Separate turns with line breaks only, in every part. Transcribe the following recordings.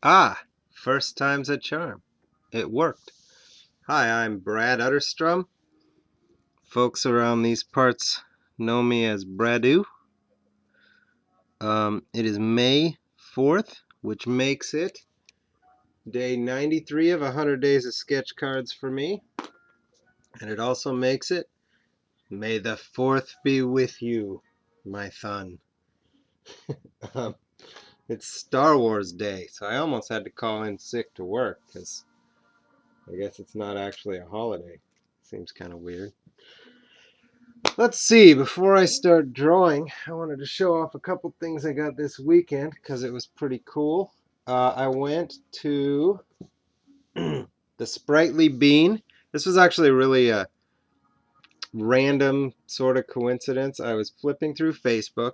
Ah, first time's a charm. It worked. Hi, I'm Brad Utterstrom. Folks around these parts know me as Bradu. It is May 4th, which makes it day 93 of 100 days of sketch cards for me. And it also makes it May the 4th be with you, my son. Um, it's Star Wars Day, so I almost had to call in sick to work because I guess it's not actually a holiday. Seems kind of weird. Let's see, before I start drawing, I wanted to show off a couple things I got this weekend because it was pretty cool. I went to the Sprightly Bean. This was actually really a random sort of coincidence. I was flipping through Facebook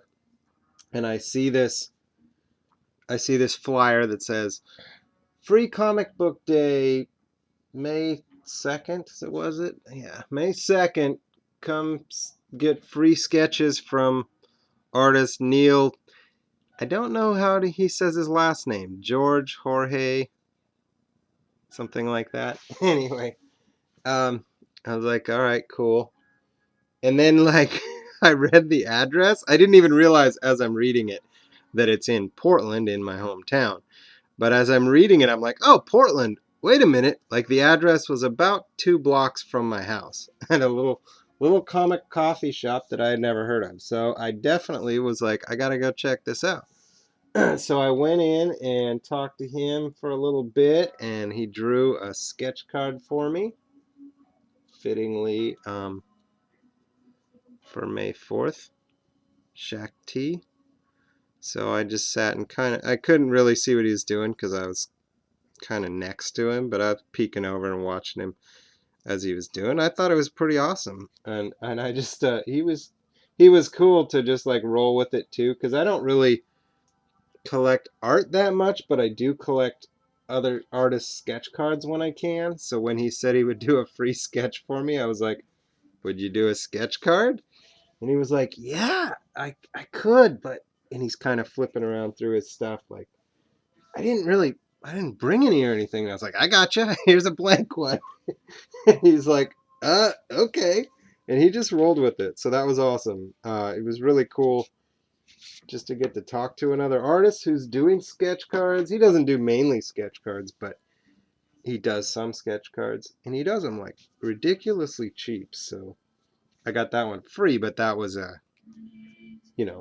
and I see this flyer that says Free Comic Book Day, May 2nd, was it? Yeah, May 2nd. Come get free sketches from artist Neil. I don't know how he says his last name. George, Jorge, something like that. Anyway, I was like, all right, cool. And then, like, I read the address. I didn't even realize as I'm reading it that it's in Portland, in my hometown. But as I'm reading it, I'm like, oh, Portland. Wait a minute. Like, the address was about 2 blocks from my house at a little comic coffee shop that I had never heard of. So I definitely was like, I gotta go check this out. So I went in and talked to him for a little bit, and he drew a sketch card for me, fittingly for May 4th, Shakti. So I just sat and I couldn't really see what he was doing because I was kind of next to him, but I was peeking over and watching him as he was doing. I thought it was pretty awesome, and I just he was cool to just like roll with it too, because I don't really collect art that much, but I do collect other artists' sketch cards when I can. So when he said he would do a free sketch for me, I was like, "Would you do a sketch card?" And he was like, "Yeah, I could, but." And he's kind of flipping around through his stuff, like, I didn't bring any or anything. And I was like, "I gotcha. Here's a blank one." And he's like, okay." And he just rolled with it. So that was awesome. It was really cool just to get to talk to another artist who's doing sketch cards. He doesn't do mainly sketch cards, but he does some sketch cards, and he does them like ridiculously cheap. So I got that one free, but that was a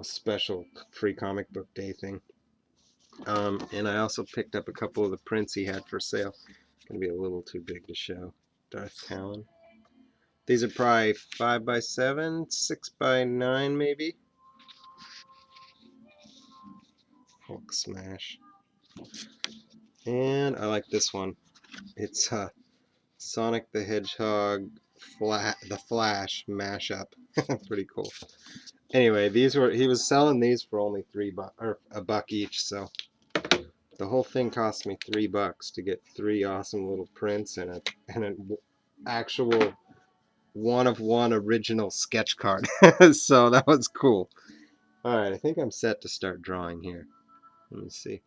special free comic book day thing. And I also picked up a couple of the prints he had for sale. Gonna be a little too big to show. Darth Talon. These are probably 5x7, 6x9 maybe. Hulk smash. And I like this one. It's Sonic the Hedgehog the Flash mashup. Pretty cool. Anyway, he was selling these for only $3 or $1 each, so the whole thing cost me $3 to get 3 awesome little prints and an actual one of one original sketch card. So that was cool. All right, I think I'm set to start drawing here. Let me see.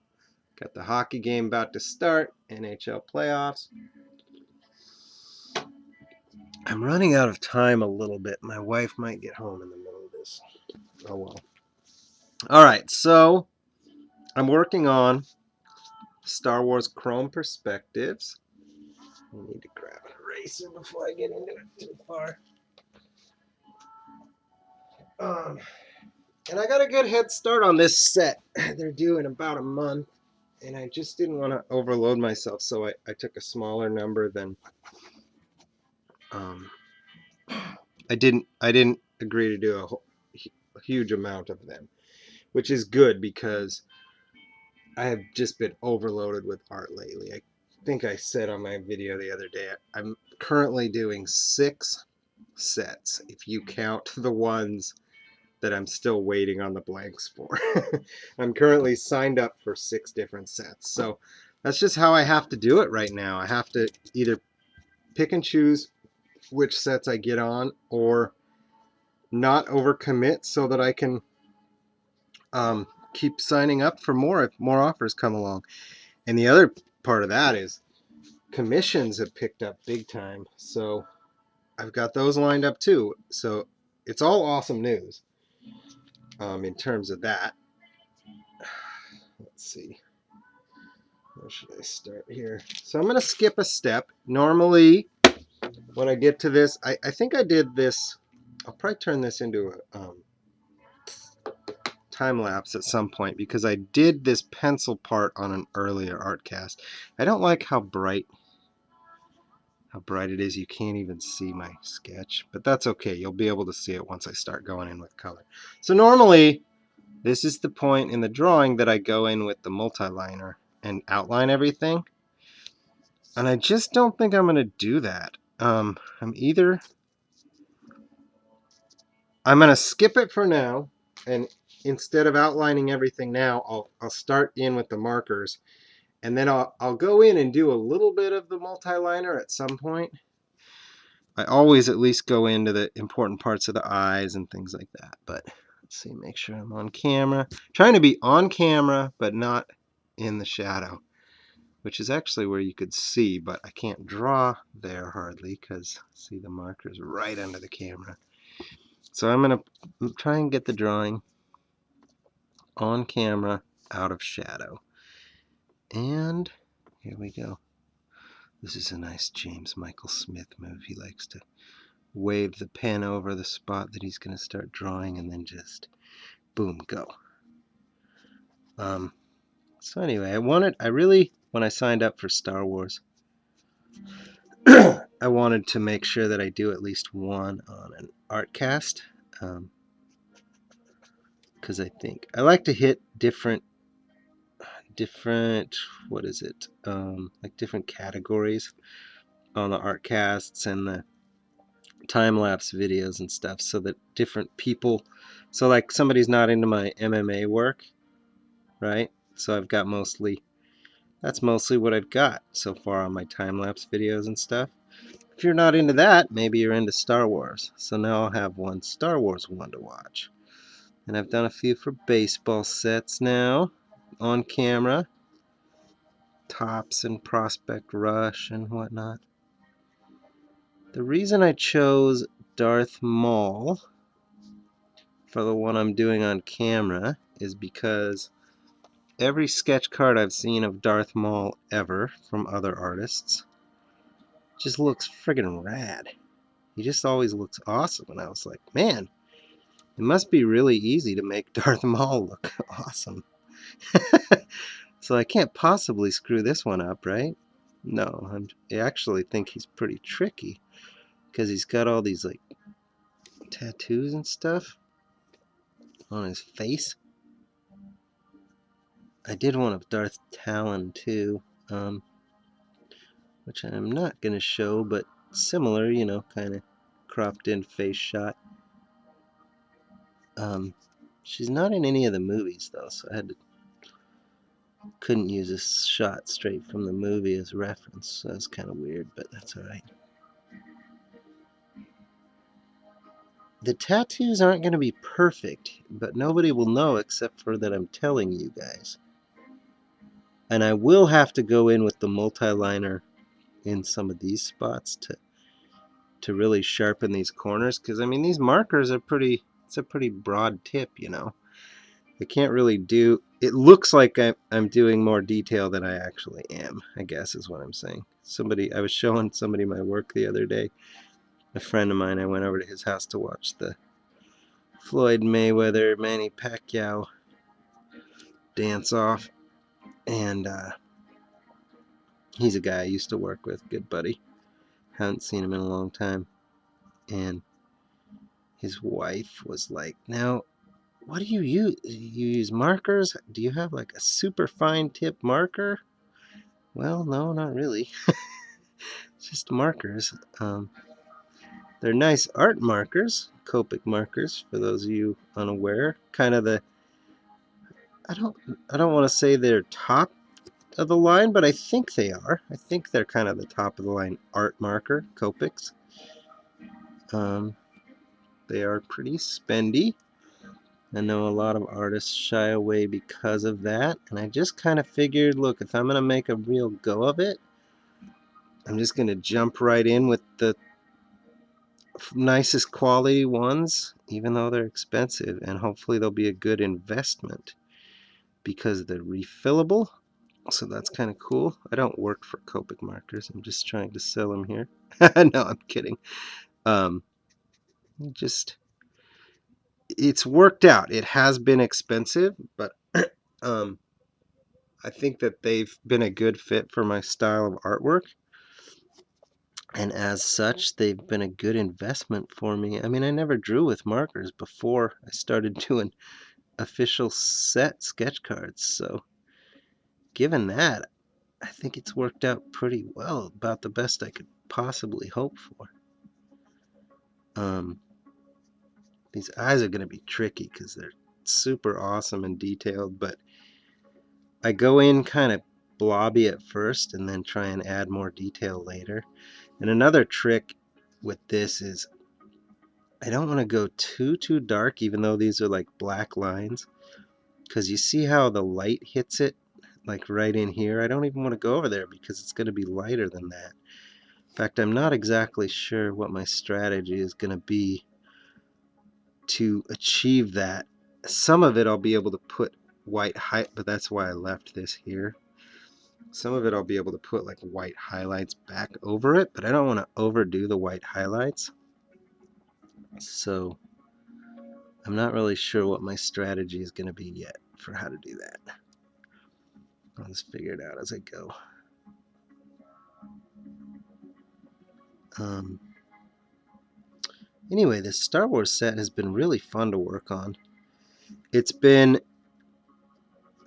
Got the hockey game about to start, NHL playoffs. I'm running out of time a little bit. My wife might get home in the middle of this. Oh well. All right, so I'm working on Star Wars Chrome Perspectives. I need to grab an eraser before I get into it too far. And I got a good head start on this set. They're due in about a month, and I just didn't want to overload myself, so I took a smaller number than um, I didn't agree to do a huge amount of them, which is good because I have just been overloaded with art lately. I think I said on my video the other day, I'm currently doing 6 sets, if you count the ones that I'm still waiting on the blanks for. I'm currently signed up for 6 different sets. So that's just how I have to do it right now. I have to either pick and choose which sets I get on or not overcommit so that I can keep signing up for more if more offers come along. And the other part of that is commissions have picked up big time. So I've got those lined up too. So it's all awesome news in terms of that. Let's see. Where should I start here? So I'm going to skip a step. Normally, when I get to this, I think I did this. I'll probably turn this into a time lapse at some point because I did this pencil part on an earlier art cast. I don't like how bright it is. You can't even see my sketch, but that's okay. You'll be able to see it once I start going in with color. So normally, this is the point in the drawing that I go in with the multi-liner and outline everything. And I just don't think I'm going to do that. I'm going to skip it for now, and instead of outlining everything now, I'll start in with the markers, and then I'll go in and do a little bit of the multi-liner at some point. I always at least go into the important parts of the eyes and things like that. But let's see, make sure I'm on camera. Trying to be on camera, but not in the shadow, which is actually where you could see, but I can't draw there hardly because, see, the marker's right under the camera. So I'm going to try and get the drawing on camera out of shadow. And here we go. This is a nice James Michael Smith move. He likes to wave the pen over the spot that he's going to start drawing and then just boom, go. So anyway, when I signed up for Star Wars, I wanted to make sure that I do at least one on an art cast, because I think I like to hit different what is it, like different categories on the art casts and the time-lapse videos and stuff, so that different people, so like somebody's not into my MMA work, right? So I've got that's mostly what I've got so far on my time-lapse videos and stuff. If you're not into that, maybe you're into Star Wars. So now I'll have one Star Wars one to watch. And I've done a few for baseball sets now, on camera. Tops and Prospect Rush and whatnot. The reason I chose Darth Maul for the one I'm doing on camera is because every sketch card I've seen of Darth Maul ever from other artists just looks friggin' rad. He just always looks awesome, and I was like, man, it must be really easy to make Darth Maul look awesome. So I can't possibly screw this one up, right? No, I actually think he's pretty tricky because he's got all these like tattoos and stuff on his face. I did one of Darth Talon too, which I'm not going to show, but similar, you know, kind of cropped in face shot. She's not in any of the movies though, so couldn't use a shot straight from the movie as reference. So that's kind of weird, but that's alright. The tattoos aren't going to be perfect, but nobody will know except for that I'm telling you guys. And I will have to go in with the multi-liner in some of these spots to really sharpen these corners, because I mean these markers are it's a pretty broad tip, you know. I can't really do, it looks like I'm doing more detail than I actually am, I guess is what I'm saying. I was showing somebody my work the other day, a friend of mine. I went over to his house to watch the Floyd Mayweather Manny Pacquiao dance off, and he's a guy I used to work with, good buddy. Haven't seen him in a long time. And his wife was like, now, what do you use? You use markers? Do you have like a super fine tip marker? Well, no, not really. It's just markers. They're nice art markers, Copic markers, for those of you unaware. Kind of I don't want to say they're top of the line, but I think they are. I think they're kind of the top of the line art marker, Copics. They are pretty spendy, I know a lot of artists shy away because of that, and I just kind of figured, look, if I'm going to make a real go of it, I'm just going to jump right in with the nicest quality ones, even though they're expensive, and hopefully they'll be a good investment because they're refillable. So that's kind of cool. I don't work for Copic markers. I'm just trying to sell them here. No, I'm kidding. Um, just it's worked out. It has been expensive, but um, I think that they've been a good fit for my style of artwork. And as such, they've been a good investment for me. I mean, I never drew with markers before I started doing official set sketch cards. So given that, I think it's worked out pretty well, about the best I could possibly hope for. These eyes are going to be tricky because they're super awesome and detailed, but I go in kind of blobby at first and then try and add more detail later. And another trick with this is I don't want to go too dark, even though these are like black lines, because you see how the light hits it like right in here. I don't even want to go over there because it's going to be lighter than that. In fact, I'm not exactly sure what my strategy is going to be to achieve that. Some of it I'll be able to put white height, but that's why I left this here. Some of it I'll be able to put like white highlights back over it, but I don't want to overdo the white highlights. So I'm not really sure what my strategy is going to be yet for how to do that. I'll just figure it out as I go. Anyway, this Star Wars set has been really fun to work on. It's been,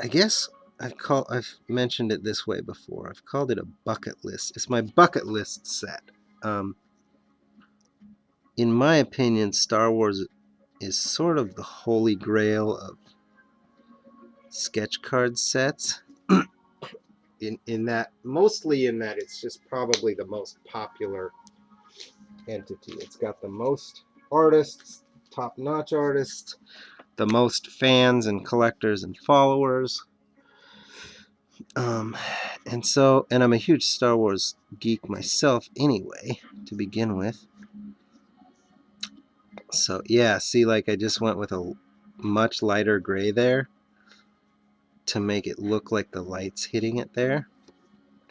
I guess I've mentioned it this way before. I've called it a bucket list. It's my bucket list set. In my opinion, Star Wars is sort of the holy grail of sketch card sets. in that, mostly in that it's just probably the most popular entity. It's got the most artists, top-notch artists, the most fans and collectors and followers. And I'm a huge Star Wars geek myself anyway, to begin with. So yeah, see, like I just went with a much lighter gray there to make it look like the light's hitting it there.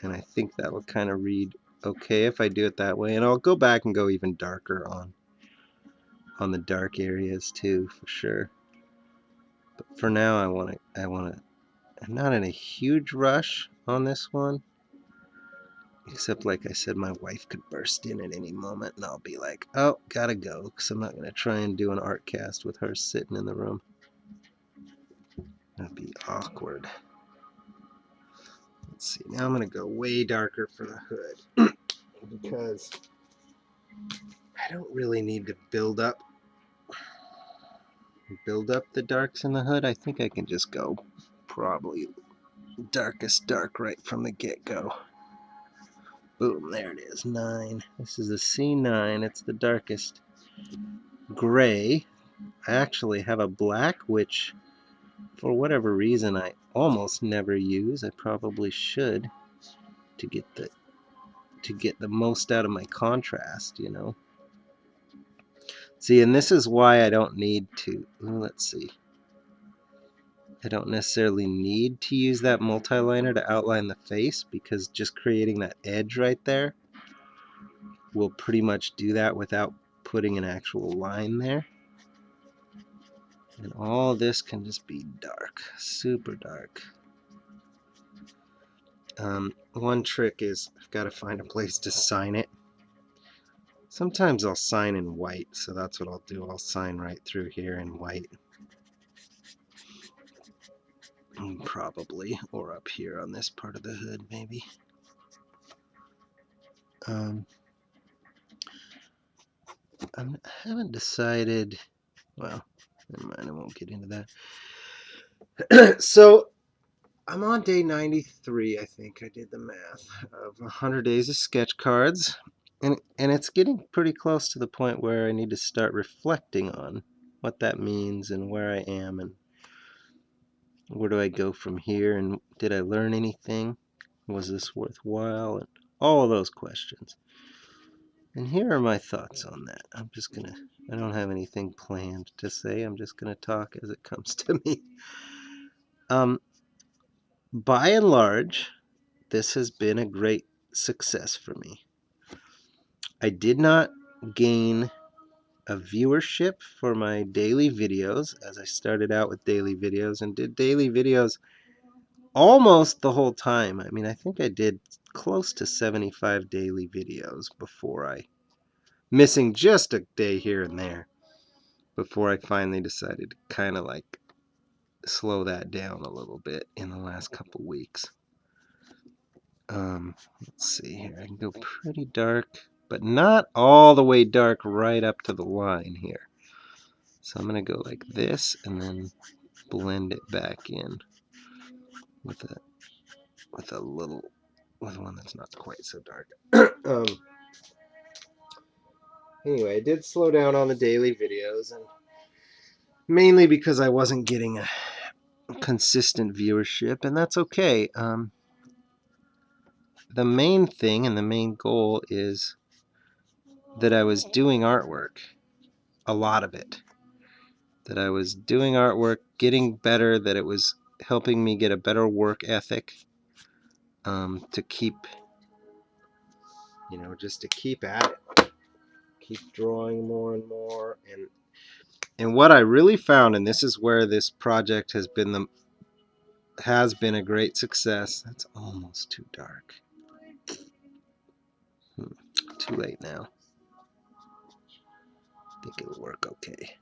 And I think that would kind of read okay if I do it that way. And I'll go back and go even darker on the dark areas too, for sure. But for now, I want to. I'm not in a huge rush on this one, except like I said, my wife could burst in at any moment, and I'll be like, "Oh, gotta go," because I'm not gonna try and do an art cast with her sitting in the room. That'd be awkward. Let's see. Now I'm gonna go way darker for the hood because I don't really need to build up the darks in the hood. I think I can just go probably darkest dark right from the get-go. Boom, there it is, 9. This is a C9. It's the darkest gray. I actually have a black, which for whatever reason I almost never use. I probably should to get the most out of my contrast, you know. See, and this is why I don't need to. Let's see. I don't necessarily need to use that multiliner to outline the face, because just creating that edge right there will pretty much do that without putting an actual line there. And all this can just be dark, super dark. One trick is I've got to find a place to sign it. Sometimes I'll sign in white, so that's what I'll do. I'll sign right through here in white. Probably, or up here on this part of the hood, maybe. I haven't decided. Well, never mind, I won't get into that. So, I'm on day 93, I think I did the math, of 100 days of sketch cards. And it's getting pretty close to the point where I need to start reflecting on what that means and where I am and where do I go from here and did I learn anything? Was this worthwhile? And all of those questions. And here are my thoughts on that. I don't have anything planned to say. I'm just gonna talk as it comes to me. Um, by and large, this has been a great success for me. I did not gain a viewership for my daily videos, as I started out with daily videos and did daily videos almost the whole time. I mean, I think I did close to 75 daily videos missing just a day here and there, before I finally decided to kind of like slow that down a little bit in the last couple weeks. Let's see here. I can go pretty dark, but not all the way dark right up to the line here. So I'm going to go like this and then blend it back in with one that's not quite so dark. Anyway, I did slow down on the daily videos, and mainly because I wasn't getting a consistent viewership, and that's okay. The main thing and the main goal is that I was doing artwork, a lot of it. That I was doing artwork, getting better, that it was helping me get a better work ethic, to keep, just to keep at it, keep drawing more and more. And what I really found, and this is where this project has been a great success. That's almost too dark. Too late now. I think it'll work okay.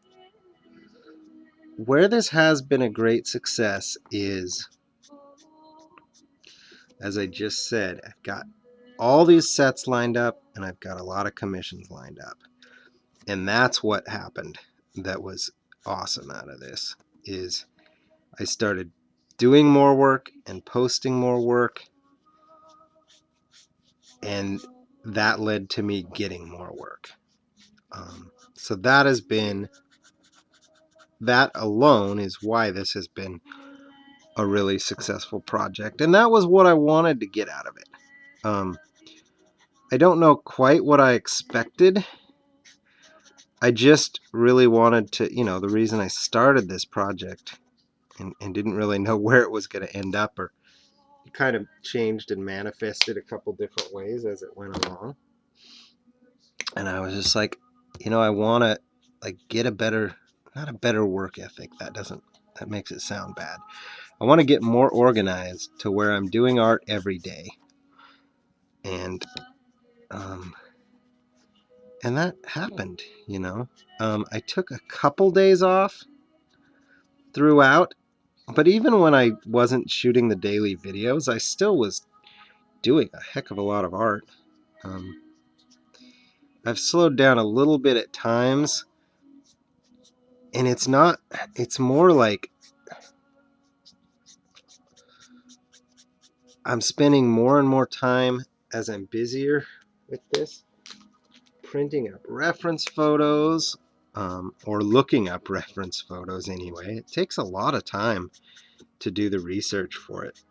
Where this has been a great success is, as I just said, I've got all these sets lined up and I've got a lot of commissions lined up. And that's what happened that was awesome out of this, is I started doing more work and posting more work, and that led to me getting more work. So that alone is why this has been a really successful project, and that was what I wanted to get out of it. I don't know quite what I expected. I just really wanted to, the reason I started this project and didn't really know where it was going to end up, or it kind of changed and manifested a couple different ways as it went along. And I was just like, I want to get not a better work ethic. That makes it sound bad. I want to get more organized to where I'm doing art every day. And that happened, I took a couple days off throughout, but even when I wasn't shooting the daily videos, I still was doing a heck of a lot of art. I've slowed down a little bit at times, and it's more like I'm spending more and more time as I'm busier with this, printing up reference photos, or looking up reference photos anyway. It takes a lot of time to do the research for it,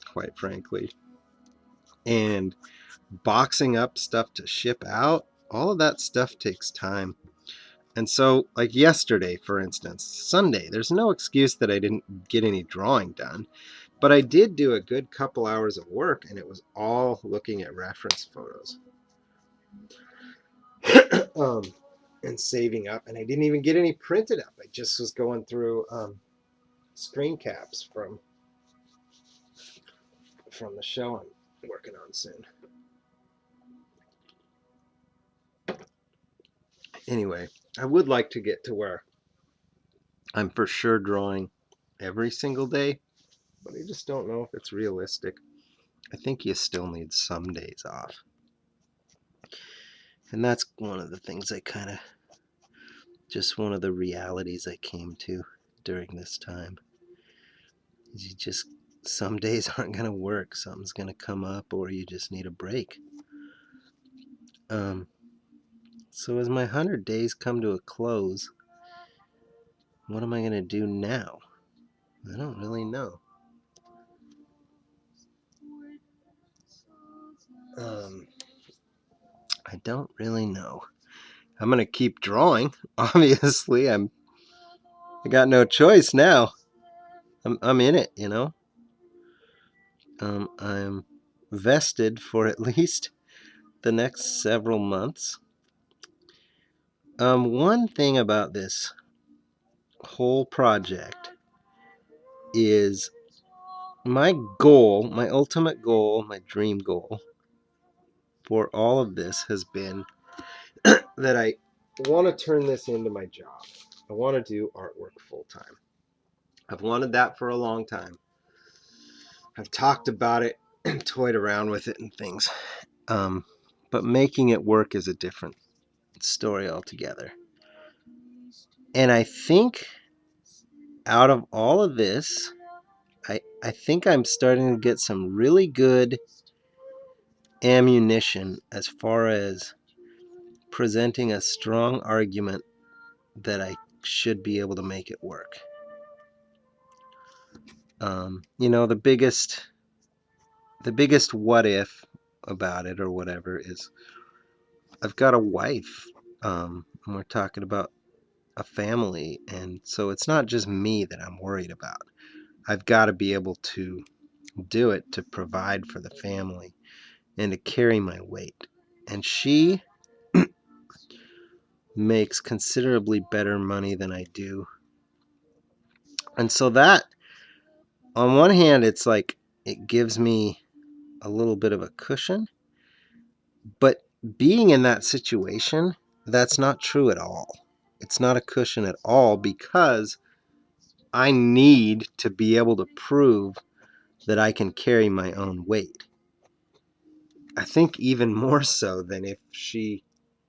quite frankly. And boxing up stuff to ship out, all of that stuff takes time. And so, like yesterday, for instance, Sunday, there's no excuse that I didn't get any drawing done. But I did do a good couple hours of work, and it was all looking at reference photos. And saving up, and I didn't even get any printed up. I just was going through screen caps from the show I'm working on soon. Anyway, I would like to get to where I'm for sure drawing every single day, but I just don't know if it's realistic. I think you still need some days off. And that's one of the things just one of the realities I came to during this time. Is some days aren't going to work. Something's going to come up, or you just need a break. So as my 100 days come to a close, what am I going to do now? I don't really know. I don't really know. I'm going to keep drawing. Obviously, I got no choice now. I'm in it, you know. I'm vested for at least the next several months. One thing about this whole project is my goal, my ultimate goal, my dream goal for all of this has been that I want to turn this into my job. I want to do artwork full time. I've wanted that for a long time. I've talked about it and toyed around with it and things. But making it work is a different story altogether. And I think out of all of this, I think I'm starting to get some really good ammunition as far as presenting a strong argument that I should be able to make it work. You know, the biggest what if about it or whatever is I've got a wife, and we're talking about a family, and so it's not just me that I'm worried about. I've got to be able to do it to provide for the family and to carry my weight. And she makes considerably better money than I do. And so that, on one hand, it's like it gives me a little bit of a cushion. But being in that situation, that's not true at all. It's not a cushion at all because I need to be able to prove that I can carry my own weight. I think even more so than if she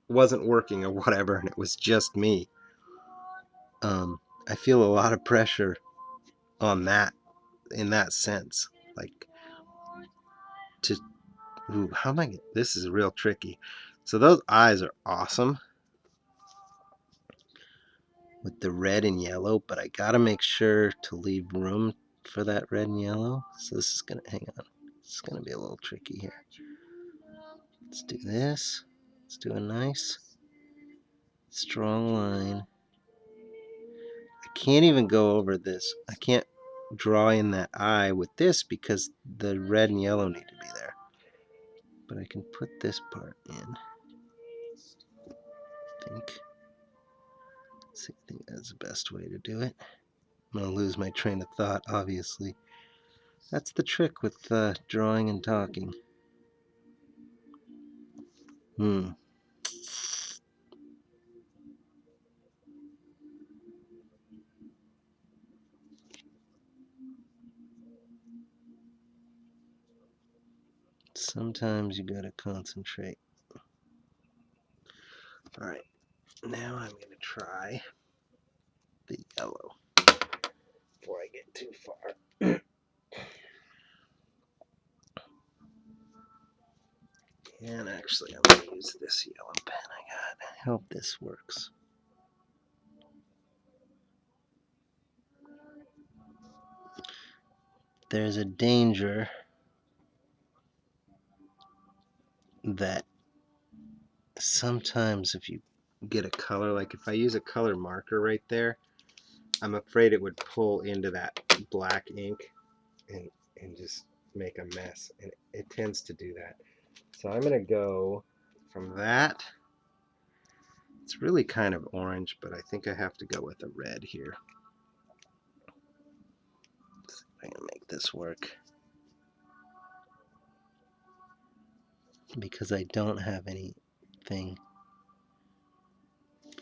wasn't working or whatever and it was just me. I feel a lot of pressure on that in that sense. Like to, ooh, how am I? This is real tricky. So those eyes are awesome with the red and yellow, but I gotta make sure to leave room for that red and yellow. So this is gonna, hang on, it's gonna be a little tricky here. Let's do this. Let's do a nice strong line. I can't even go over this. I can't draw in that eye with this because the red and yellow need to be there. But I can put this part in. I think that's the best way to do it. I'm gonna lose my train of thought, obviously. That's the trick with drawing and talking. Sometimes you gotta concentrate. Alright, now I'm gonna try the yellow before I get too far. And actually, I'm gonna use this yellow pen I got. I hope this works. There's a danger that sometimes if you get a color, like if I use a color marker right there, I'm afraid it would pull into that black ink and just make a mess, and it tends to do that. So I'm gonna go from that. It's really kind of orange, but I think I have to go with a red here. Let's see if I can make this work. Because I don't have anything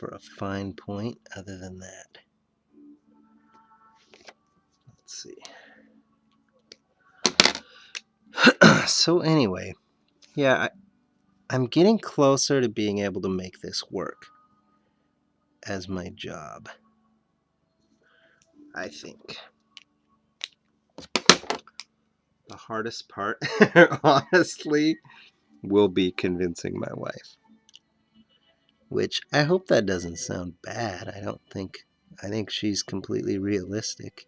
for a fine point other than that. Let's see. So anyway, yeah, I'm getting closer to being able to make this work as my job, I think. The hardest part, honestly, will be convincing my wife. Which I hope that doesn't sound bad. I don't think I think she's completely realistic.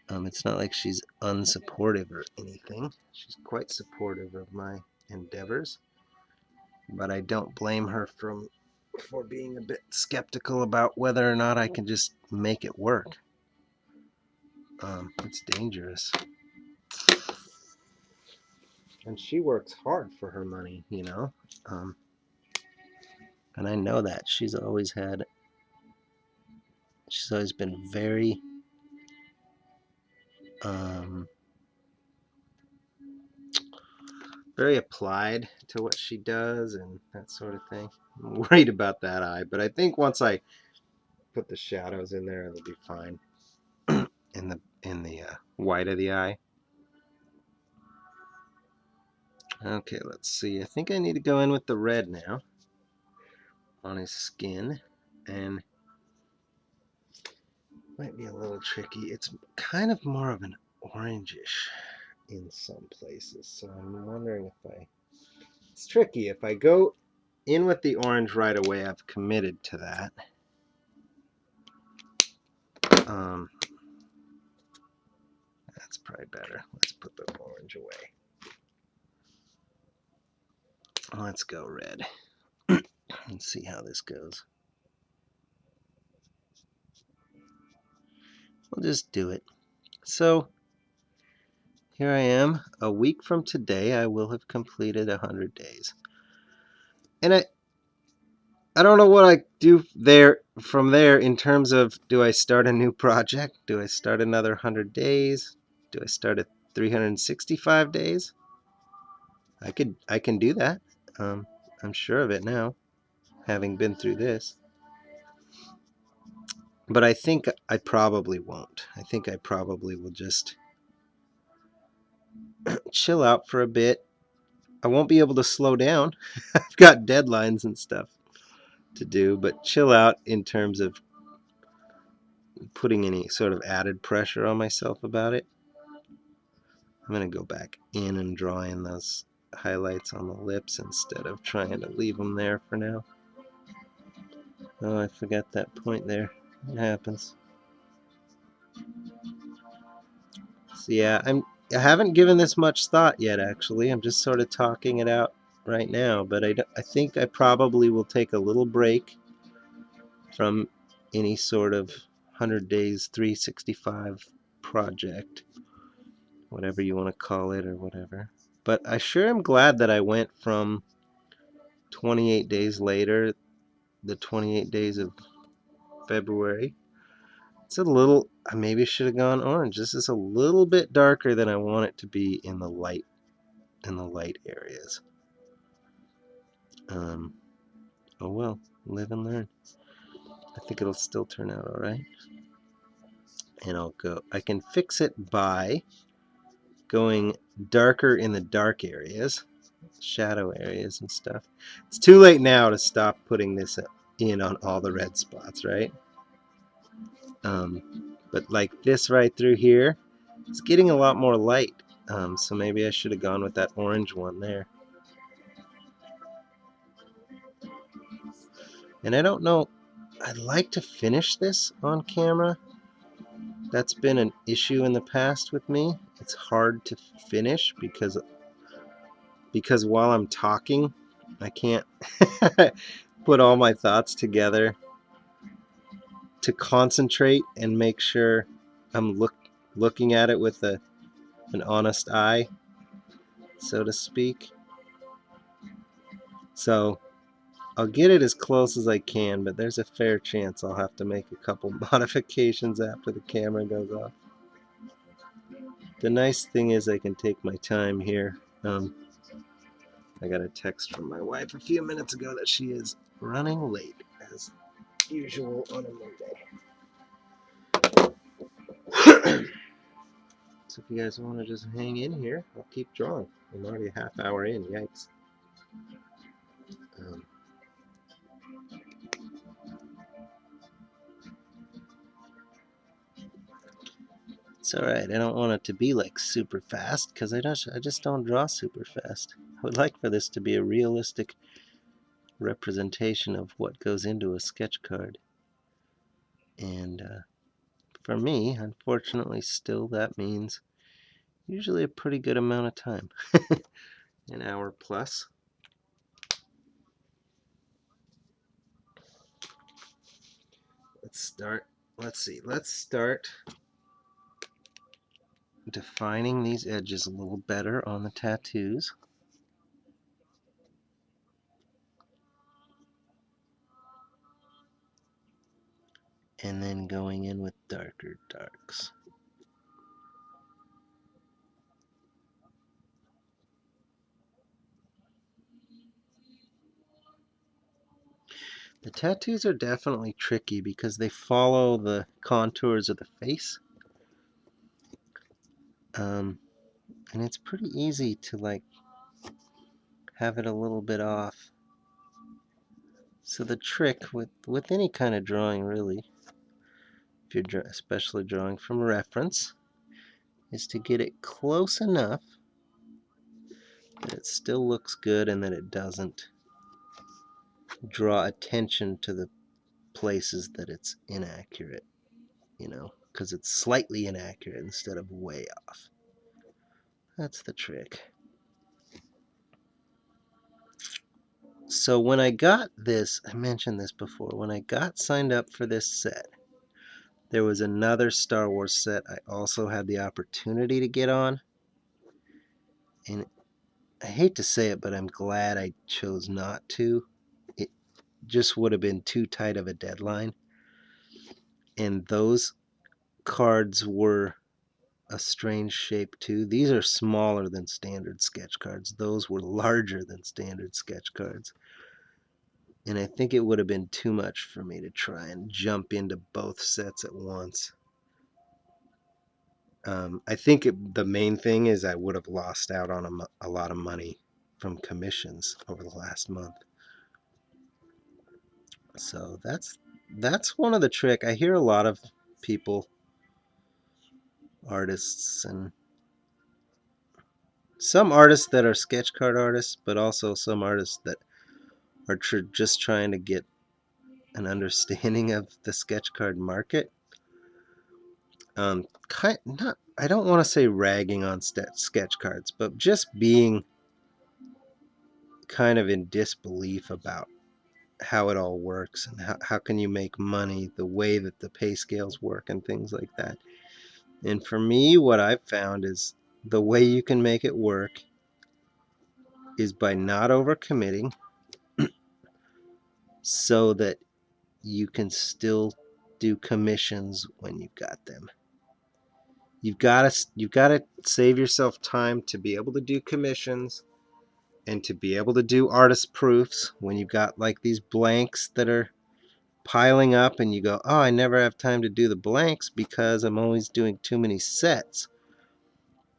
It's not like she's unsupportive or anything. She's quite supportive of my endeavors, but I don't blame her for being a bit skeptical about whether or not I can just make it work. It's dangerous. And she works hard for her money, you know. And I know that she's always been very very applied to what she does and that sort of thing. I'm worried about that eye, but I think once I put the shadows in there, it'll be fine. in the white of the eye. Okay, let's see. I think I need to go in with the red now on his skin, and might be a little tricky. It's kind of more of an orangish in some places, so I'm wondering if it's tricky. If I go in with the orange right away, I've committed to that. That's probably better. Let's put the orange away. Let's go red and see how this goes. We'll just do it. So here I am. A week from today, I will have completed 100 days. And I don't know what I do from there in terms of, do I start a new project? Do I start another 100 days? Do I start at 365 days? I can do that. I'm sure of it now, having been through this. But I think I probably won't. I think I probably will just chill out for a bit. I won't be able to slow down. I've got deadlines and stuff to do, but chill out in terms of putting any sort of added pressure on myself about it. I'm going to go back in and draw in those highlights on the lips instead of trying to leave them there for now. Oh, I forgot that point there. It happens. So yeah, I haven't given this much thought yet, actually. I'm just sort of talking it out right now, but I think I probably will take a little break from any sort of 100 days 365 project, whatever you want to call it or whatever. But I sure am glad that I went from 28 days later, the 28 days of February. It's a little, I maybe should have gone orange. This is a little bit darker than I want it to be in the light areas. Oh well, live and learn. I think it'll still turn out all right. And I can fix it by going darker in the dark areas, shadow areas and stuff. It's too late now to stop putting this in on all the red spots, right? But like this right through here, it's getting a lot more light. So maybe I should have gone with that orange one there. And I don't know, I'd like to finish this on camera. That's been an issue in the past with me. It's hard to finish because while I'm talking, I can't put all my thoughts together to concentrate and make sure I'm looking at it with an honest eye, so to speak. So I'll get it as close as I can, but there's a fair chance I'll have to make a couple modifications after the camera goes off. The nice thing is I can take my time here. I got a text from my wife a few minutes ago that she is running late, as usual on a Monday. So if you guys want to just hang in here, I'll keep drawing. I'm already a half hour in, yikes. It's alright, I don't want it to be like super fast, because I just don't draw super fast. I would like for this to be a realistic representation of what goes into a sketch card. And for me, unfortunately, still that means usually a pretty good amount of time. An hour plus. Let's start defining these edges a little better on the tattoos. And then going in with darker darks. The tattoos are definitely tricky because they follow the contours of the face. And it's pretty easy to like have it a little bit off. So the trick with any kind of drawing really, if you're especially drawing from reference, is to get it close enough that it still looks good and that it doesn't draw attention to the places that it's inaccurate, because it's slightly inaccurate instead of way off. That's the trick. So when I got this, I mentioned this before, when I got signed up for this set, there was another Star Wars set I also had the opportunity to get on. And I hate to say it, but I'm glad I chose not to. It just would have been too tight of a deadline. And those cards were a strange shape too. These are smaller than standard sketch cards. Those were larger than standard sketch cards. And I think it would have been too much for me to try and jump into both sets at once. I think the main thing is I would have lost out on a lot of money from commissions over the last month. So that's one of the trick. I hear a lot of people, artists, and some artists that are sketch card artists, but also some artists that are just trying to get an understanding of the sketch card market. I don't want to say ragging on sketch cards, but just being kind of in disbelief about how it all works and how can you make money, the way that the pay scales work and things like that. And for me, what I've found is the way you can make it work is by not overcommitting so that you can still do commissions when you've got them. You've got to save yourself time to be able to do commissions and to be able to do artist proofs when you've got like these blanks that are piling up and you go, oh, I never have time to do the blanks because I'm always doing too many sets.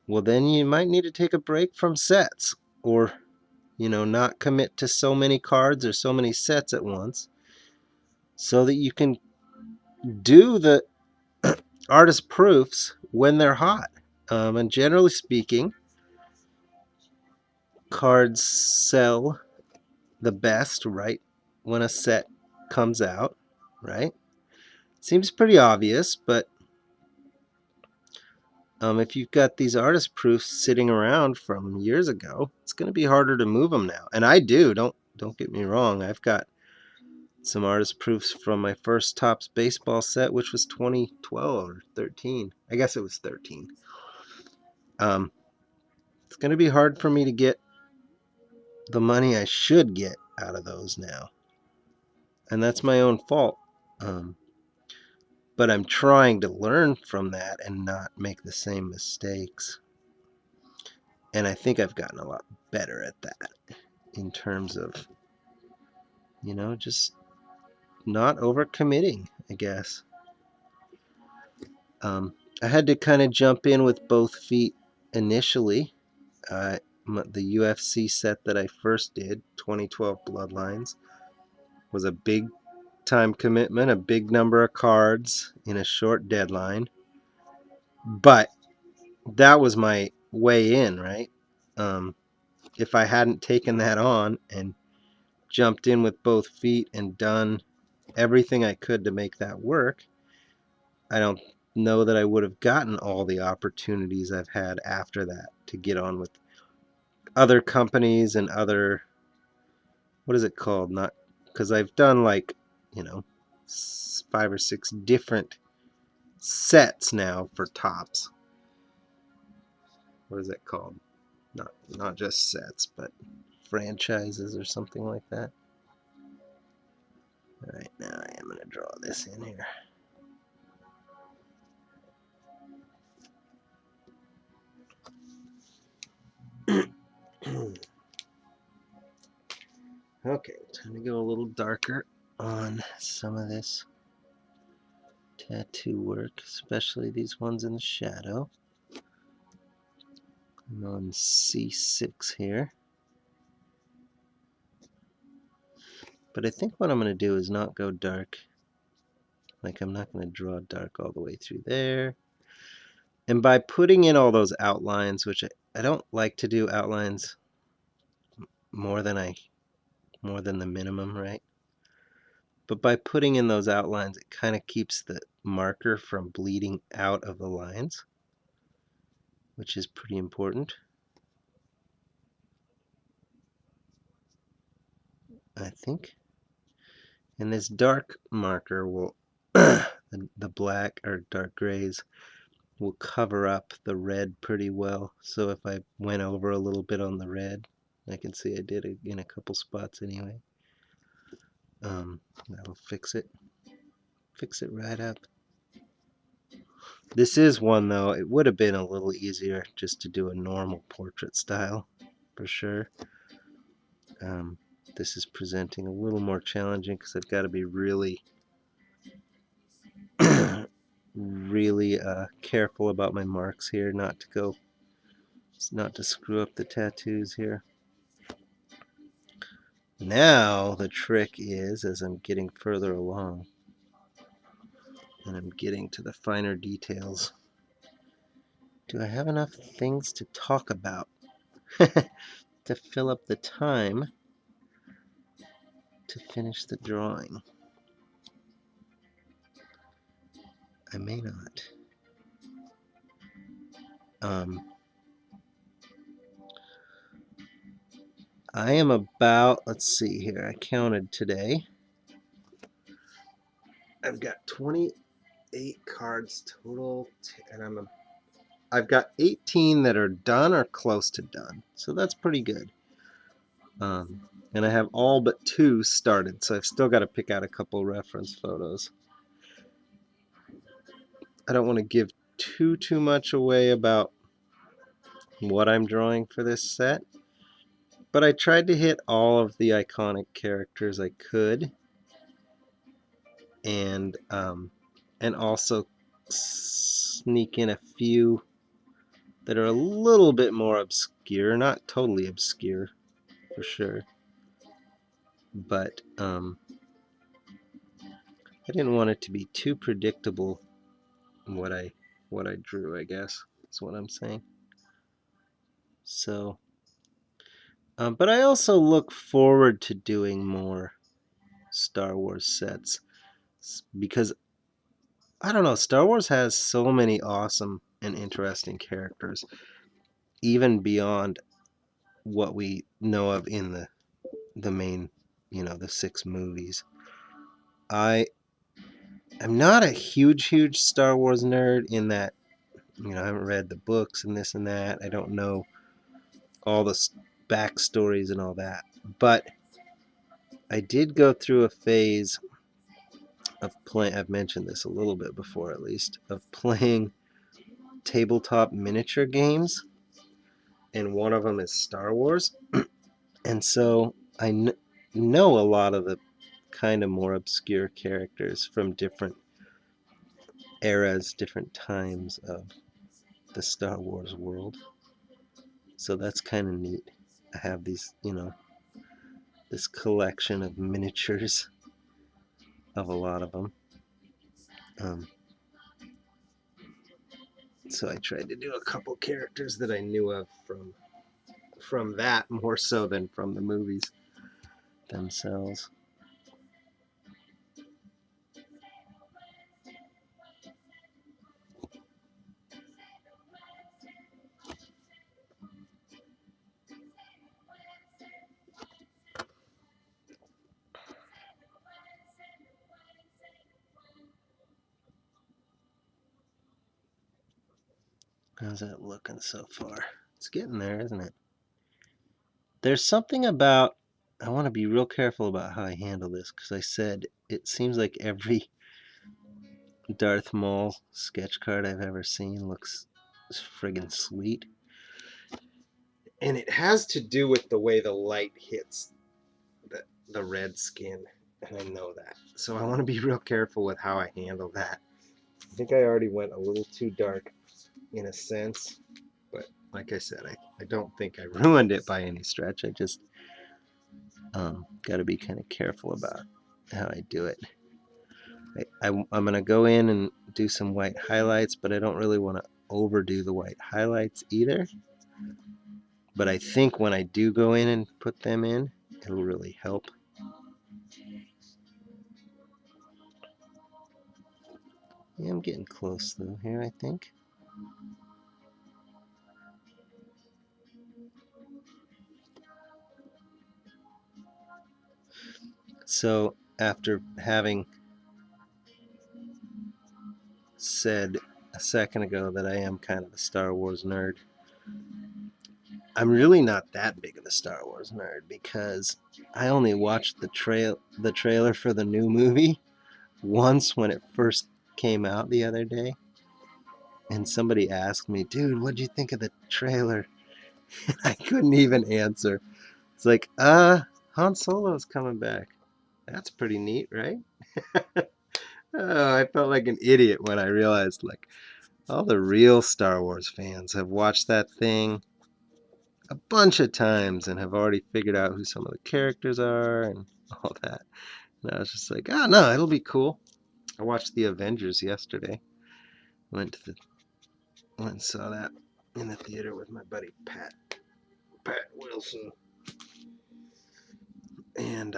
Well, then you might need to take a break from sets, or not commit to so many cards or so many sets at once, so that you can do the artist proofs when they're hot. And generally speaking, cards sell the best right when a set comes out, right? Seems pretty obvious, but if you've got these artist proofs sitting around from years ago, it's going to be harder to move them now. And I do. Don't get me wrong. I've got some artist proofs from my first Topps baseball set, which was 2012 or 13. I guess it was 13. It's going to be hard for me to get the money I should get out of those now. And that's my own fault. But I'm trying to learn from that and not make the same mistakes. And I think I've gotten a lot better at that in terms of, just not overcommitting, I guess. I had to kind of jump in with both feet initially. The UFC set that I first did, 2012 Bloodlines, was a big time commitment, a big number of cards in a short deadline. But that was my way in, right? If I hadn't taken that on and jumped in with both feet and done everything I could to make that work, I don't know that I would have gotten all the opportunities I've had after that to get on with other companies and other, what is it called? Not, because I've done like, you know, 5 or 6 different sets now for tops. What is it called? Not just sets, but franchises or something like that. All right, now I am going to draw this in here. Okay, time to go a little darker on some of this tattoo work, especially these ones in the shadow. I'm on C6 here. But I think what I'm going to do is not go dark. Like, I'm not going to draw dark all the way through there. And by putting in all those outlines, which I don't like to do outlines more than the minimum, right? But by putting in those outlines, it kind of keeps the marker from bleeding out of the lines, which is pretty important, I think. And this dark marker will, the black or dark grays, will cover up the red pretty well. So if I went over a little bit on the red, I can see I did it in a couple spots anyway. That'll fix it right up. This is one, though, it would have been a little easier just to do a normal portrait style, for sure. This is presenting a little more challenging because I've got to be really, really careful about my marks here, not to screw up the tattoos here. Now the trick is, as I'm getting further along and I'm getting to the finer details, do I have enough things to talk about to fill up the time to finish the drawing? I may not. I am about, let's see here, I counted today. I've got 28 cards total, and I've got 18 that are done or close to done, so that's pretty good. And I have all but 2 started, so I've still got to pick out a couple reference photos. I don't want to give too much away about what I'm drawing for this set, but I tried to hit all of the iconic characters I could, and also sneak in a few that are a little bit more obscure, not totally obscure for sure, but I didn't want it to be too predictable what I drew, I guess is what I'm saying. So but I also look forward to doing more Star Wars sets because I don't know, Star Wars has so many awesome and interesting characters, even beyond what we know of in the main, the 6 movies. I am not a huge Star Wars nerd in that, I haven't read the books and this and that. I don't know all the backstories and all that. But I did go through a phase of playing, I've mentioned this a little bit before at least, of playing tabletop miniature games. And one of them is Star Wars. And so I know a lot of the kind of more obscure characters from different eras, different times of the Star Wars world. So that's kind of neat. I have these, this collection of miniatures of a lot of them. So I tried to do a couple characters that I knew of from that more so than from the movies themselves.
How's that looking so far? It's getting there, isn't it? There's something about, I want to be real careful about how I handle this, because I said it seems like every Darth Maul sketch card I've ever seen looks friggin' sweet.
And it has to do with the way the light hits the red skin, and I know that. So I want to be real careful with how I handle that. I think I already went a little too dark in a sense, but like I said, I don't think I ruined it by any stretch. I just got to be kind of careful about how I do it. I'm going to go in and do some white highlights, but I don't really want to overdo the white highlights either. But I think when I do go in and put them in, it'll really help. Yeah, I'm getting close though here, I think. So after having said a second ago that I am kind of a Star Wars nerd, I'm really not that big of a Star Wars nerd because I only watched the trailer for the new movie once when it first came out the other day. And somebody asked me, dude, what'd you think of the trailer? I couldn't even answer. It's like, Han Solo's coming back. That's pretty neat, right? Oh, I felt like an idiot when I realized, like, all the real Star Wars fans have watched that thing a bunch of times and have already figured out who some of the characters are and all that. And I was just like, oh, no, it'll be cool. I watched the Avengers yesterday. Went and saw that in the theater with my buddy Pat Wilson. And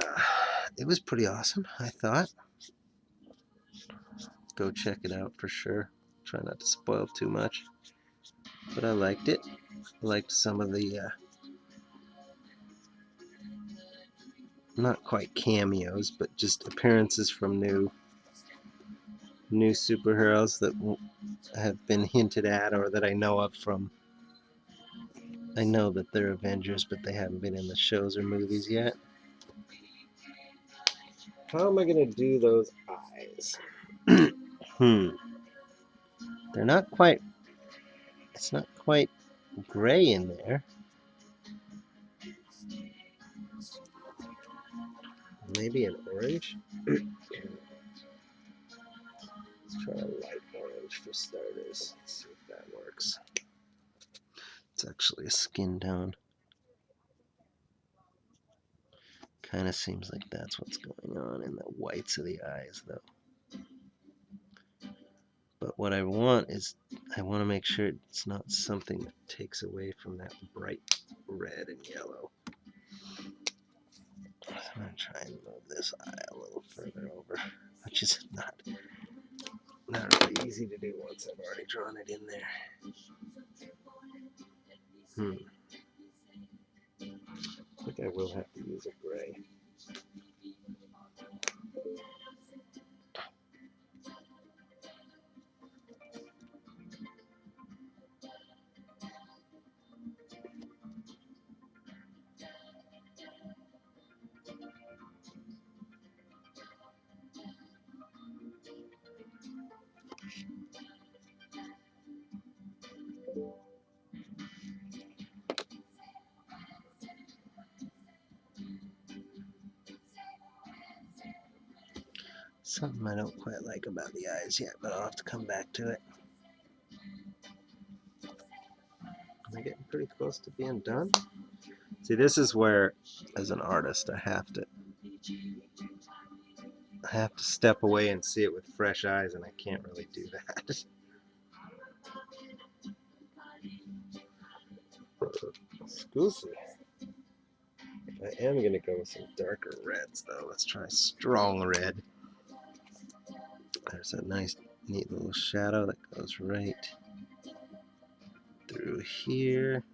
it was pretty awesome, I thought. Go check it out for sure. Try not to spoil too much. But I liked it. I liked some of the, not quite cameos, but just appearances from new superheroes that have been hinted at or that I know of from. I know that they're Avengers, but they haven't been in the shows or movies yet. How am I going to do those eyes?
They're not quite, it's not quite gray in there.
Maybe an orange? Let's try a light orange for starters. Let's see if that works.
It's actually a skin tone. Kind of seems like that's what's going on in the whites of the eyes, though. But what I want is, I want to make sure it's not something that takes away from that bright red and yellow. I'm going to try and move this eye a little further over, which is not really easy to do once I've already drawn it in there.
I think I will have to use a gray.
Something I don't quite like about the eyes yet, but I'll have to come back to it. Am I getting pretty close to being done? See, this is where, as an artist, I have to step away and see it with fresh eyes, and I can't really do that. Excuse me. I am going to go with some darker reds, though. Let's try strong red. There's a nice, neat little shadow that goes right through here.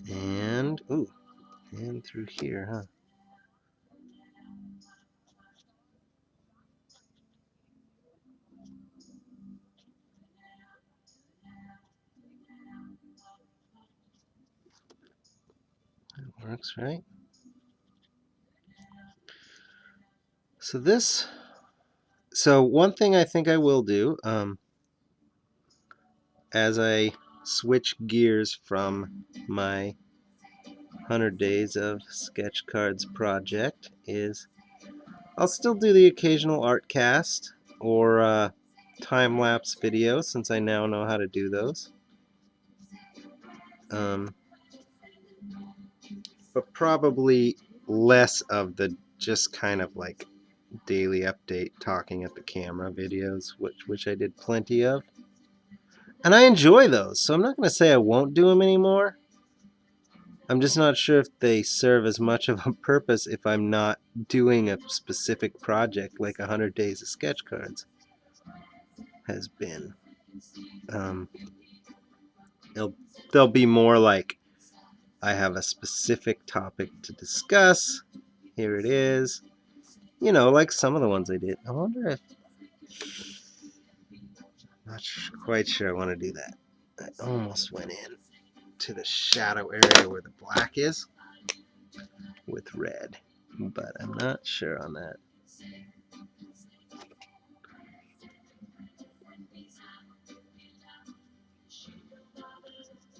And, ooh, and through here, huh? works, right? So one thing I think I will do, as I switch gears from my 100 Days of Sketch Cards project, is I'll still do the occasional art cast or time-lapse video, since I now know how to do those. But probably less of the just kind of like daily update talking at the camera videos, which I did plenty of. And I enjoy those, so I'm not going to say I won't do them anymore. I'm just not sure if they serve as much of a purpose if I'm not doing a specific project like 100 Days of Sketch Cards has been. Um, they'll be more like I have a specific topic to discuss. Here it is. You know, like some of the ones I did. I wonder if... Not quite sure I want to do that. I almost went in to the shadow area where the black is with red, but I'm not sure on that.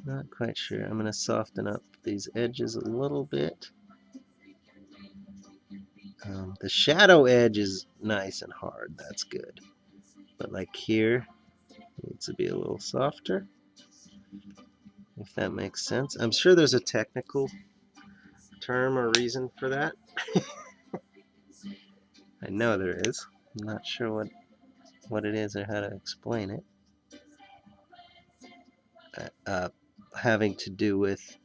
Not quite sure. I'm going to soften up these edges a little bit. The shadow edge is nice and hard. That's good. But like here, needs to be a little softer, if that makes sense. I'm sure there's a technical term or reason for that. I know there is. I'm not sure what it is or how to explain it. Having to do with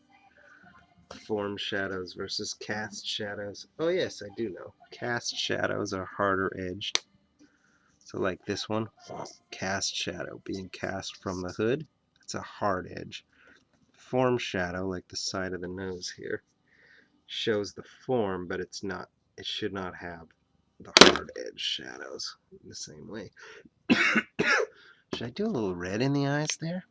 form shadows versus cast shadows. Oh yes, I do know. Cast shadows are harder edged. So like this one, cast shadow being cast from the hood, it's a hard edge. Form shadow, like the side of the nose here, shows the form, but it should not have the hard edge shadows in the same way. Should I do a little red in the eyes there?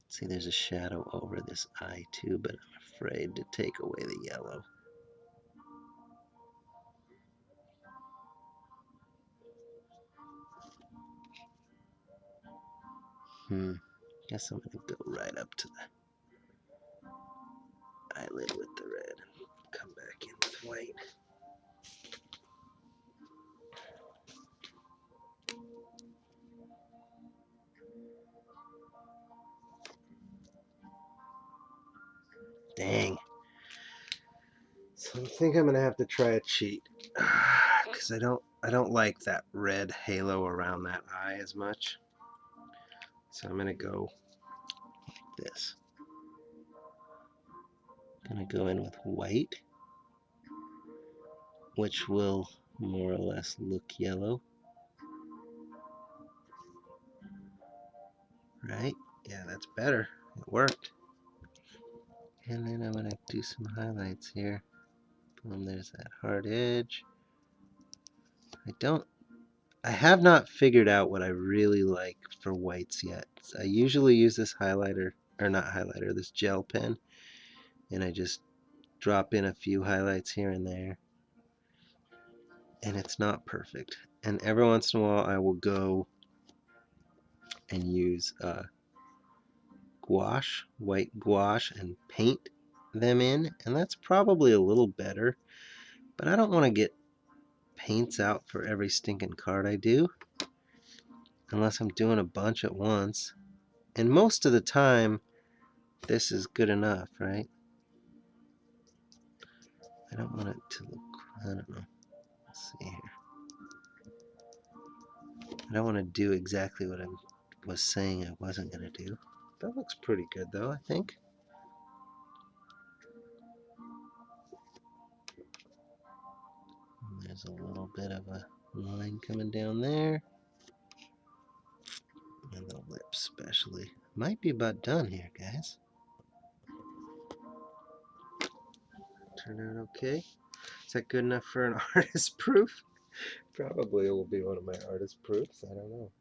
See, there's a shadow over this eye too, but I'm afraid to take away the yellow. Guess I'm going to go right up to the eyelid with the red and come back in with white. Dang. So I think I'm going to have to try a cheat. Because I don't like that red halo around that eye as much. So I'm going to go like this. I'm going to go in with white, which will more or less look yellow. Right? Yeah, that's better. It worked. And then I'm going to do some highlights here. Boom, there's that hard edge. I have not figured out what I really like for whites yet. I usually use this highlighter, or not highlighter, this gel pen, and I just drop in a few highlights here and there. And it's not perfect. And every once in a while I will go and use gouache, white gouache, and paint them in, and that's probably a little better, but I don't want to get paints out for every stinking card I do unless I'm doing a bunch at once, and most of the time this is good enough, right? I don't want it to look, I don't know, let's see here. I don't want to do exactly what I was saying I wasn't going to do. That looks pretty good though, I think. There's a little bit of a line coming down there. And the lips especially. Might be about done here, guys. Turn out okay. Is that good enough for an artist proof? Probably it will be one of my artist proofs. I don't know.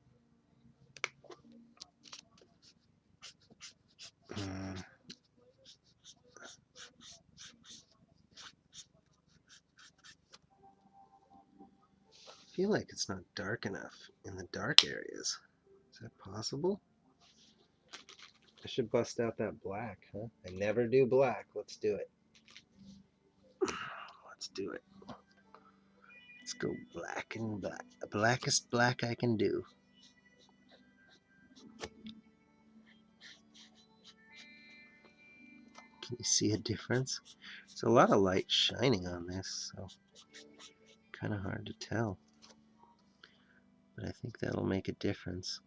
feel like it's not dark enough in the dark areas. Is that possible? I should bust out that black, huh? I never do black. Let's do it. Let's do it. Let's go black and black. The blackest black I can do. Can you see a difference? There's a lot of light shining on this, so kind of hard to tell. But I think that'll make a difference.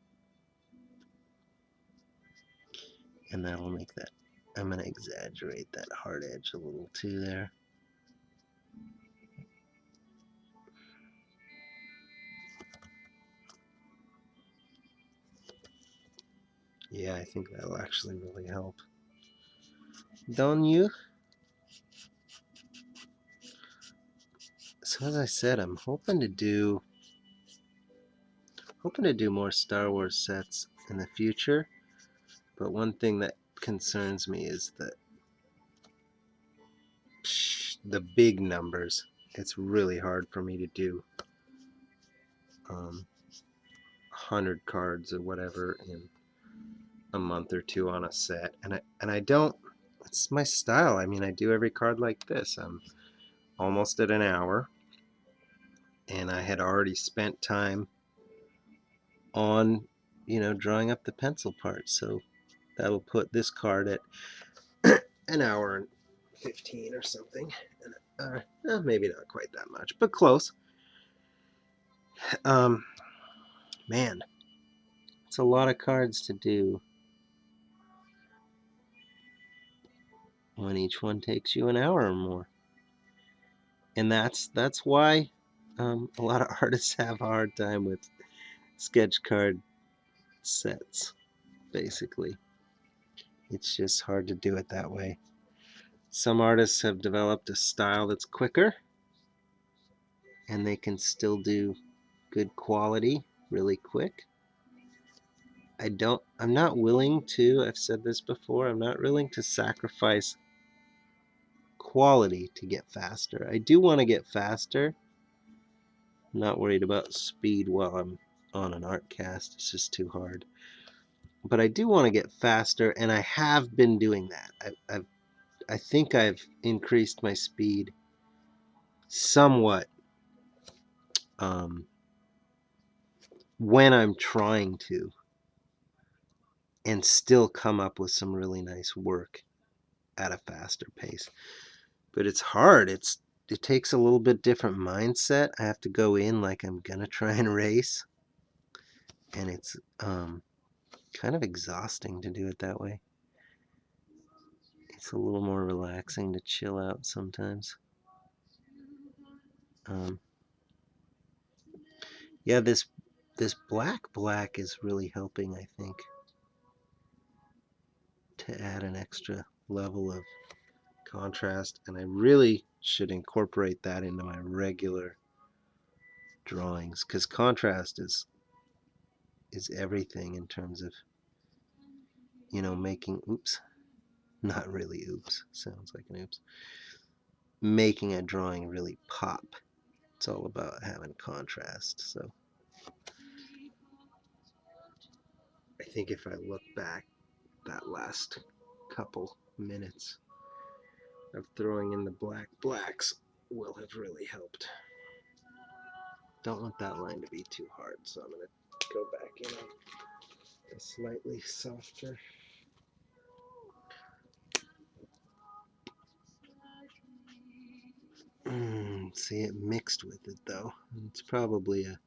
And that'll make that, I'm going to exaggerate that hard edge a little too there. Yeah, I think that'll actually really help. Don't you? So as I said, I'm hoping to do more Star Wars sets in the future. But one thing that concerns me is that the big numbers. It's really hard for me to do 100 cards or whatever in a month or two on a set, and I don't. It's my style. I mean, I do every card like this. I'm almost at an hour, and I had already spent time on, drawing up the pencil part. So that'll put this card at an hour and 15 or something. Maybe not quite that much, but close. Man, it's a lot of cards to do when each one takes you an hour or more. And that's why a lot of artists have a hard time with sketch card sets, basically. It's just hard to do it that way. Some artists have developed a style that's quicker, and they can still do good quality really quick. I'm not willing to, I've said this before, I'm not willing to sacrifice quality to get faster. I do want to get faster. I'm not worried about speed while I'm on an art cast. It's just too hard. But I do want to get faster, and I have been doing that. I think I've increased my speed somewhat when I'm trying to, and still come up with some really nice work at a faster pace. But it's hard. It takes a little bit different mindset. I have to go in like I'm gonna try and race, and it's kind of exhausting to do it that way. It's a little more relaxing to chill out sometimes. Yeah, this black is really helping, I think, to add an extra level of contrast, and I really should incorporate that into my regular drawings, because contrast is everything in terms of, making, oops, not really oops, sounds like an oops, making a drawing really pop. It's all about having contrast. So I think if I look back, that last couple minutes of throwing in the blacks will have really helped. Don't want that line to be too hard, so I'm going to go back in a slightly softer. See, it mixed with it though. It's probably a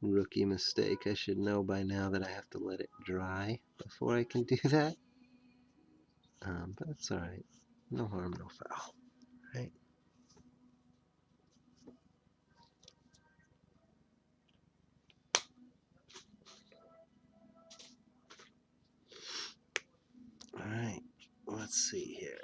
rookie mistake. I should know by now that I have to let it dry before I can do that. But that's alright. No harm, no foul. Right? Alright, let's see here.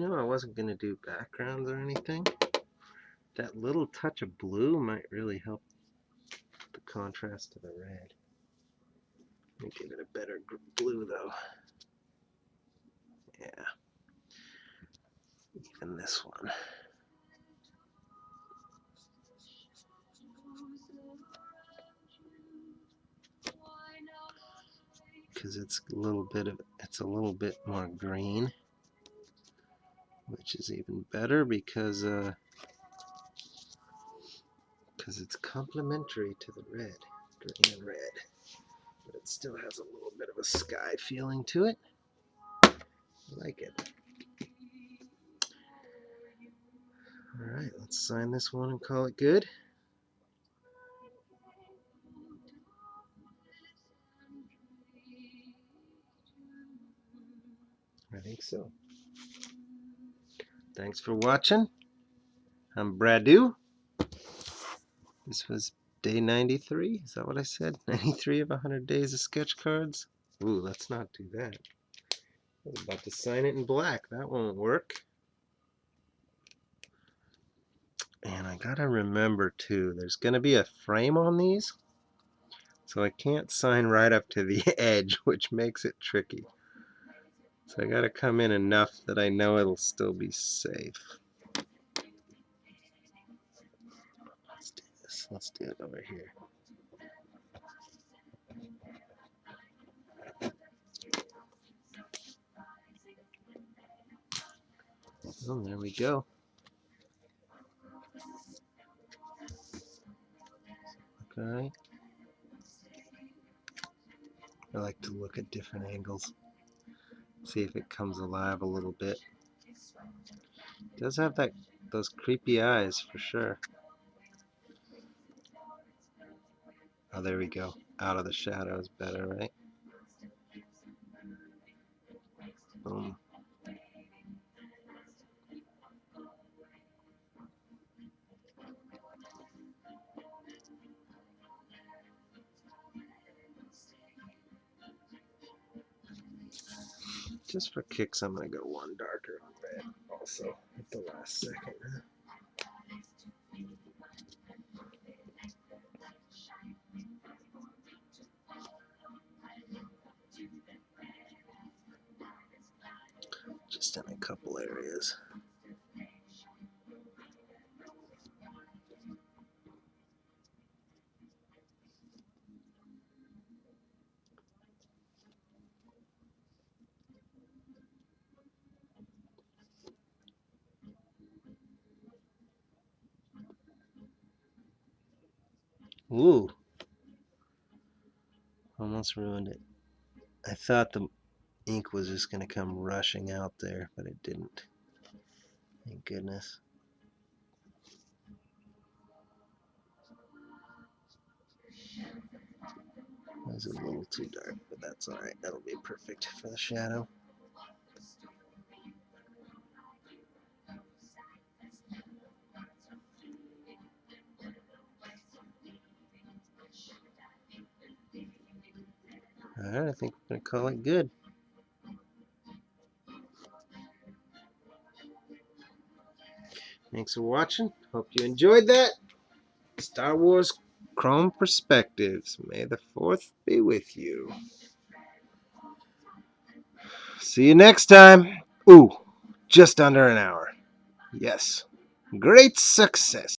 I wasn't going to do backgrounds or anything, That little touch of blue might really help the contrast to the red. Let me give it a better blue though. Yeah, even this one. Because it's a little bit more green, which is even better because it's complementary to the red, green and red. But it still has a little bit of a sky feeling to it. I like it. All right, let's sign this one and call it good. I think so. Thanks for watching. I'm Bradu. This was day 93. Is that what I said? 93 of 100 days of sketch cards? Ooh, let's not do that. I was about to sign it in black. That won't work. And I gotta remember too, there's gonna be a frame on these. So I can't sign right up to the edge, which makes it tricky. So I gotta come in enough that I know it'll still be safe. Let's do this. Let's do it over here. Oh, there we go. Okay. I like to look at different angles. See if it comes alive a little bit. It does have those creepy eyes for sure. Oh, there we go. Out of the shadows better, right? Boom. Just for kicks, I'm going to go one darker on red also at the last second. Just in a couple areas. Ooh. Almost ruined it. I thought the ink was just going to come rushing out there, but it didn't. Thank goodness. It was a little too dark, but that's alright. That'll be perfect for the shadow. Alright, I think we're going to call it good. Thanks for watching. Hope you enjoyed that. Star Wars Chrome Perspectives. May the 4th be with you. See you next time. Ooh, just under an hour. Yes. Great success.